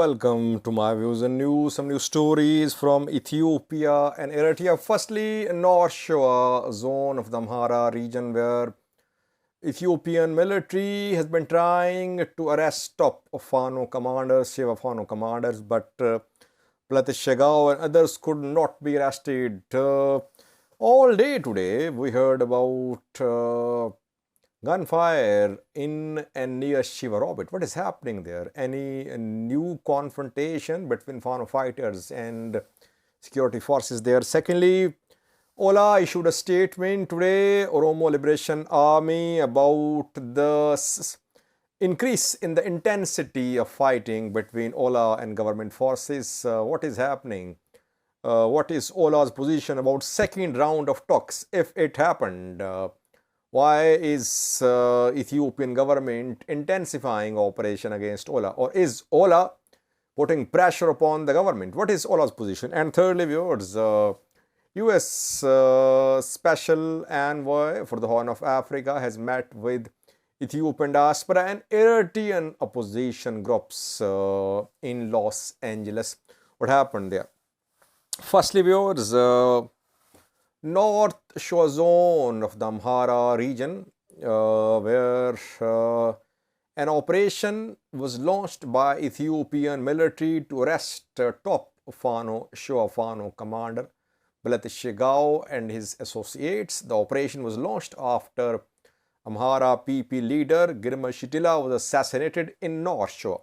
Welcome to my views and news. Some new stories from Ethiopia and Eritrea. Firstly, North Shewa zone of the Amhara region, where Ethiopian military has been trying to arrest top of Fano commanders, Shewa Fano commanders, but Shegao and others could not be arrested. All day today, we heard about gunfire in and near Shiva orbit. What is happening there? Any new confrontation between Fano fighters and security forces there? Secondly, OLA issued a statement today, Oromo Liberation Army, about the increase in the intensity of fighting between OLA and government forces. What is happening? What is OLA's position about second round of talks if it happened? Why is Ethiopian government intensifying operation against OLA? Or is OLA putting pressure upon the government? What is OLA's position? And thirdly, viewers, US Special Envoy for the Horn of Africa has met with Ethiopian diaspora and Eritrean opposition groups in Los Angeles. What happened there? Firstly, viewers, North Shore zone of the Amhara region, where an operation was launched by Ethiopian military to arrest top Fano, Shewa Fano commander Shegao and his associates. The operation was launched after Amhara PP leader Girma Shitila was assassinated in North Shore.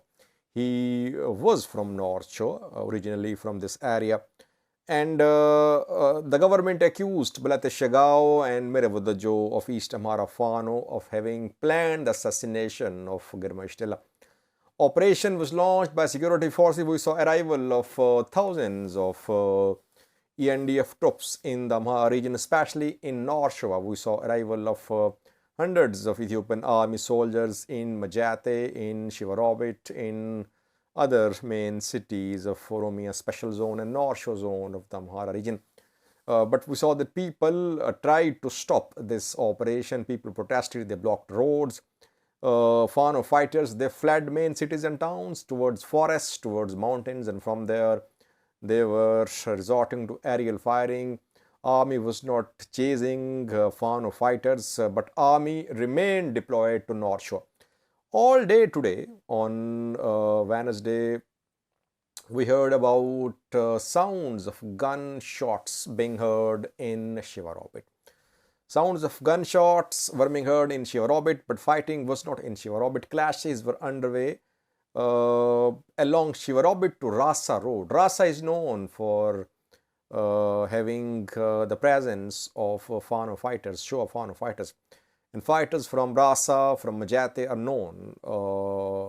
He was from North Shore, originally from this area. And the government accused Shegao and Merevudajo of East Amhara Fano of having planned the assassination of Girma Shitila. Operation was launched by security forces. We saw arrival of thousands of ENDF troops in the Amhara region, especially in North Shore. We saw arrival of hundreds of Ethiopian army soldiers in Majate, in Shivarobit, in other main cities of Oromia Special Zone and North Shore Zone of the Amhara region. But we saw that people tried to stop this operation. People protested, they blocked roads. Fano fighters, they fled main cities and towns towards forests, towards mountains, and from there they were resorting to aerial firing. Army was not chasing Fano fighters, but army remained deployed to North Shore. All day today, on Wednesday, we heard about sounds of gunshots being heard in Shivarobit. Sounds of gunshots were being heard in Shivarobit, but fighting was not in Shivarobit. Clashes were underway along Shivarobit to Rasa Road. Rasa is known for having the presence of Fano fighters, Shewa Fano fighters. And fighters from Rasa, from Majate are known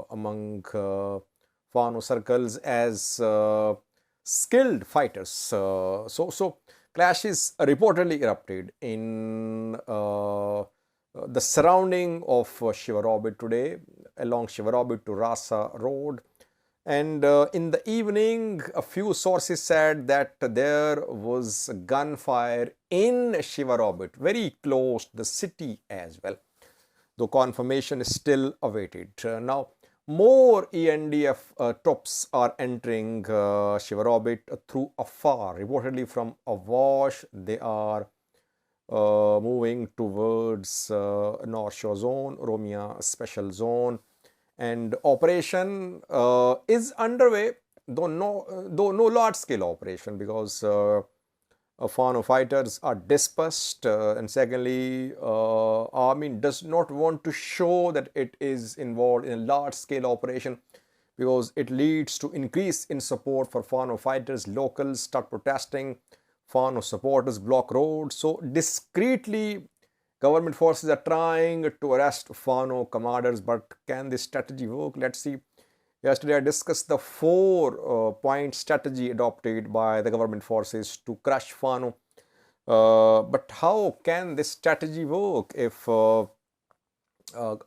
among Fano circles as skilled fighters. So clashes reportedly erupted in the surrounding of Shivarobit today, along Shivarobit to Rasa Road. And in the evening, a few sources said that there was gunfire in Shivarobit, very close to the city as well, though confirmation is still awaited. Now, more ENDF troops are entering Shivarobit through Afar, reportedly from Awash. They are moving towards North Shore Zone, Oromia Special Zone. And operation is underway, though no large-scale operation, because Fano fighters are dispersed, and secondly, army does not want to show that it is involved in a large-scale operation, because it leads to increase in support for Fano fighters. Locals start protesting, Fano supporters block roads. So discreetly, government forces are trying to arrest Fano commanders, but can this strategy work? Let's see. Yesterday I discussed the 4-point strategy adopted by the government forces to crush Fano. But how can this strategy work if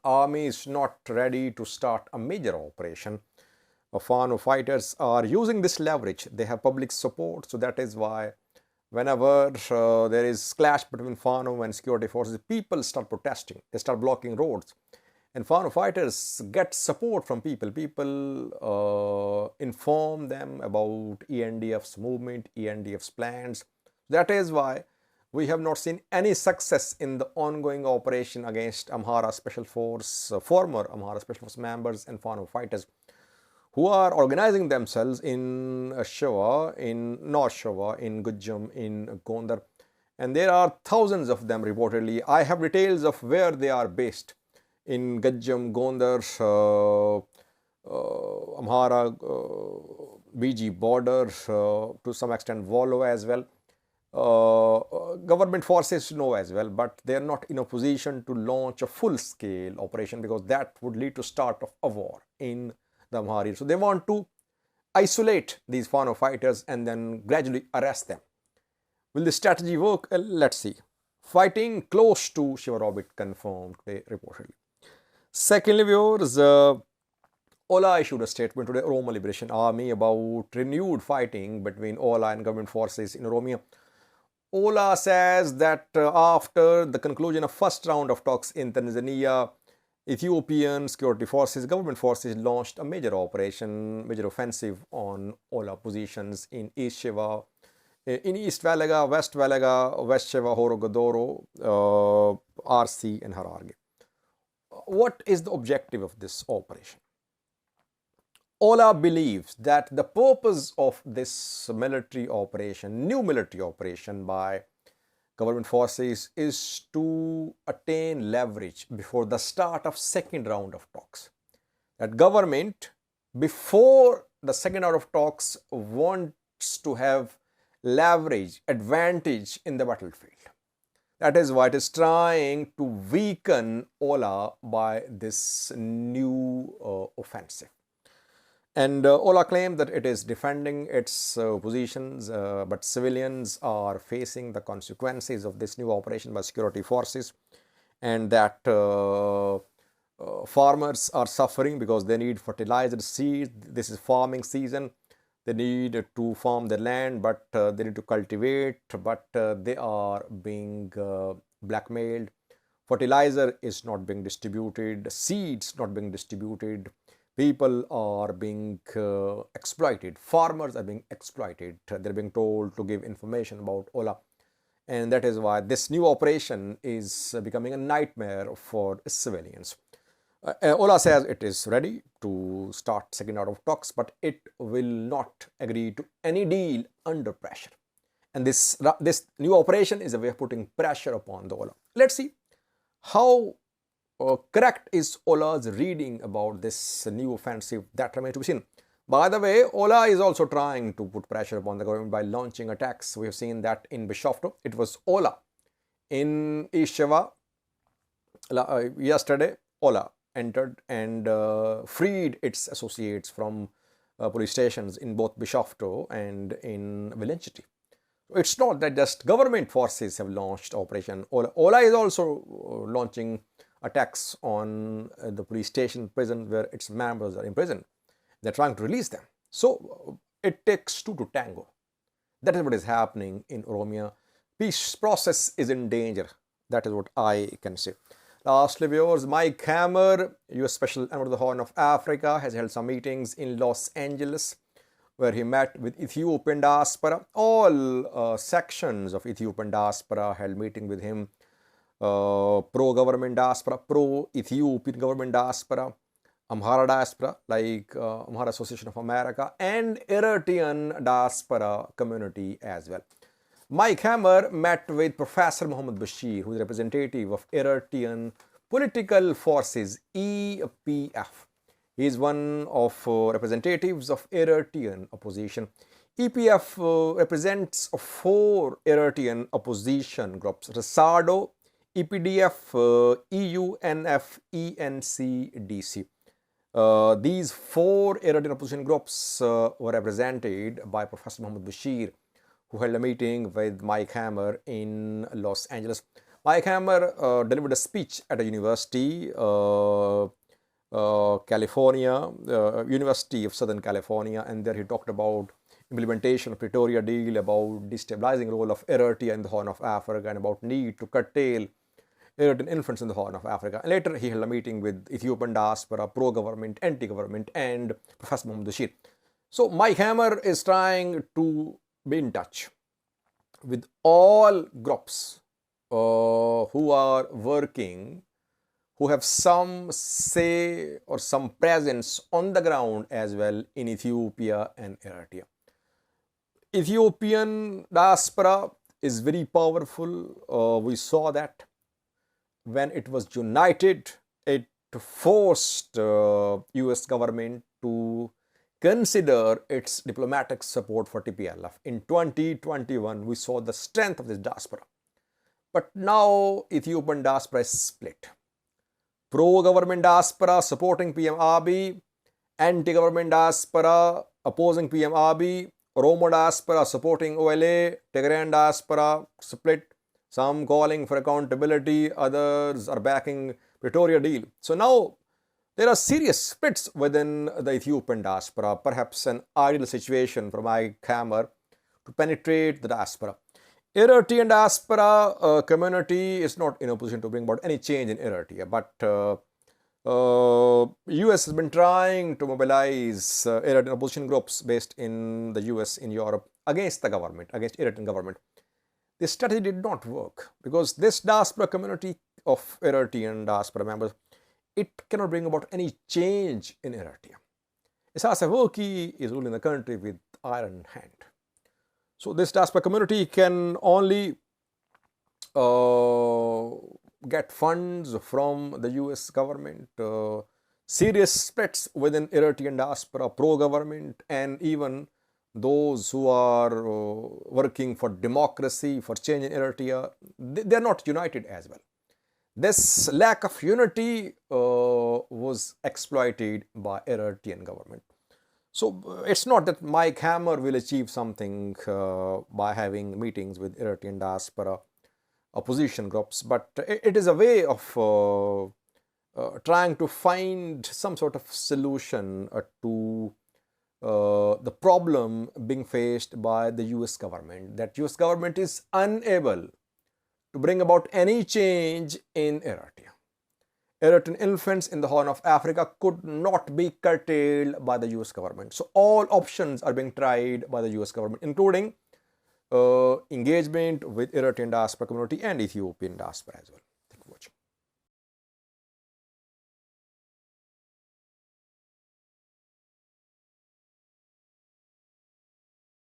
army is not ready to start a major operation? Fano fighters are using this leverage. They have public support, so that is why whenever there is clash between Fano and security forces, people start protesting. They start blocking roads. And Fano fighters get support from people. People inform them about ENDF's movement, ENDF's plans. That is why we have not seen any success in the ongoing operation against Amhara Special Force, former Amhara Special Force members and Fano fighters who are organizing themselves in Shewa, in North Shewa, in Gujjam, in Gondar. And there are thousands of them reportedly. I have details of where they are based in Gujjam, Gondar, Amhara, BG border, to some extent Volo as well. Government forces know as well, but they are not in a position to launch a full-scale operation because that would lead to start of a war in the Amhara. So they want to isolate these Fano fighters and then gradually arrest them. Will this strategy work? Let's see. Fighting close to Shewa orbit confirmed, they reportedly. Secondly, viewers, OLA issued a statement today, Oromo Liberation Army, about renewed fighting between OLA and government forces in Oromia. OLA says that after the conclusion of first round of talks in Tanzania, Ethiopian security forces, government forces launched a major operation, major offensive on OLA positions in East Shewa, in East Valaga, West Valaga, West Shewa, Horogodoro, RC and Hararge. What is the objective of this operation? OLA believes that the purpose of this military operation, new military operation by government forces, is to attain leverage before the start of second round of talks. That government, before the second round of talks, wants to have leverage, advantage in the battlefield. That is why it is trying to weaken OLA by this new offensive. And OLA claimed that it is defending its positions, but civilians are facing the consequences of this new operation by security forces, and that farmers are suffering because they need fertilizer seeds. This is farming season. They need to farm their land, but they need to cultivate, but they are being blackmailed. Fertilizer is not being distributed, seeds not being distributed. People are being exploited. Farmers are being exploited. They're being told to give information about OLA. And that is why this new operation is becoming a nightmare for civilians. OLA says it is ready to start second round of talks, but it will not agree to any deal under pressure. And this new operation is a way of putting pressure upon the OLA. Let's see how correct is OLA's reading about this new offensive. That remains to be seen. By the way, OLA is also trying to put pressure upon the government by launching attacks. We have seen that in Bishoftu. It was OLA. In East Shewa, yesterday, OLA entered and freed its associates from police stations in both Bishoftu and in Vilinchiti. It's not that just government forces have launched Operation OLA. OLA is also launching attacks on the police station, prison where its members are imprisoned. They're trying to release them. So it takes two to tango. That is what is happening in Oromia. Peace process is in danger. That is what I can say. Lastly, viewers, Mike Hammer, U.S. Special Envoy to the Horn of Africa, has held some meetings in Los Angeles where he met with Ethiopian diaspora. All sections of Ethiopian diaspora held meeting with him. Pro-government diaspora, pro-Ethiopian government diaspora, Amhara diaspora like Amhara Association of America, and Eritrean diaspora community as well. Mike Hammer met with Professor Muhammad Bashir, who is representative of Eritrean Political Forces, EPF. He is one of representatives of Eritrean opposition. EPF represents 4 Eritrean opposition groups: Resado, EPDF, EUNF, ENCDC. These 4 Eritrean opposition groups were represented by Professor Muhammad Bashir, who held a meeting with Mike Hammer in Los Angeles. Mike Hammer delivered a speech at a university, California, University of Southern California, and there he talked about implementation of Pretoria deal, about destabilizing role of Eritrea in the Horn of Africa, and about need to curtail Eritrean influence in the Horn of Africa. And later he held a meeting with Ethiopian diaspora, pro-government, anti-government, and Professor Mohammed Bashir. So Mike Hammer is trying to be in touch with all groups who are working, who have some say or some presence on the ground as well in Ethiopia and Eritrea. Ethiopian diaspora is very powerful. We saw that when it was united, it forced US government to consider its diplomatic support for TPLF. In 2021, we saw the strength of this diaspora. But now Ethiopian diaspora is split. Pro-government diaspora supporting PM Abiy, anti-government diaspora opposing PM Abiy, Oromo diaspora supporting OLA, Tigrayan diaspora split, some calling for accountability, others are backing Pretoria deal. So now there are serious splits within the Ethiopian diaspora, perhaps an ideal situation for Mike Hammer to penetrate the diaspora. Eritrean diaspora community is not in a position to bring about any change in Eritrea, but US has been trying to mobilize Eritrean opposition groups based in the US, in Europe, against the government, against Eritrean government. This strategy did not work because this diaspora community of Eritrean diaspora members, it cannot bring about any change in Eritrea. Isaias Afwerki is ruling the country with iron hand. So this diaspora community can only get funds from the US government, serious splits within Eritrean diaspora, pro-government, and even those who are working for democracy, for change in Eritrea, they are not united as well. This lack of unity was exploited by Eritrean government. So it's not that Mike Hammer will achieve something by having meetings with Eritrean diaspora opposition groups, but it is a way of trying to find some sort of solution to the problem being faced by the US government, that US government is unable to bring about any change in Eritrea. Eritrean influence in the Horn of Africa could not be curtailed by the US government. So all options are being tried by the US government, including engagement with Eritrean diaspora community and Ethiopian diaspora as well.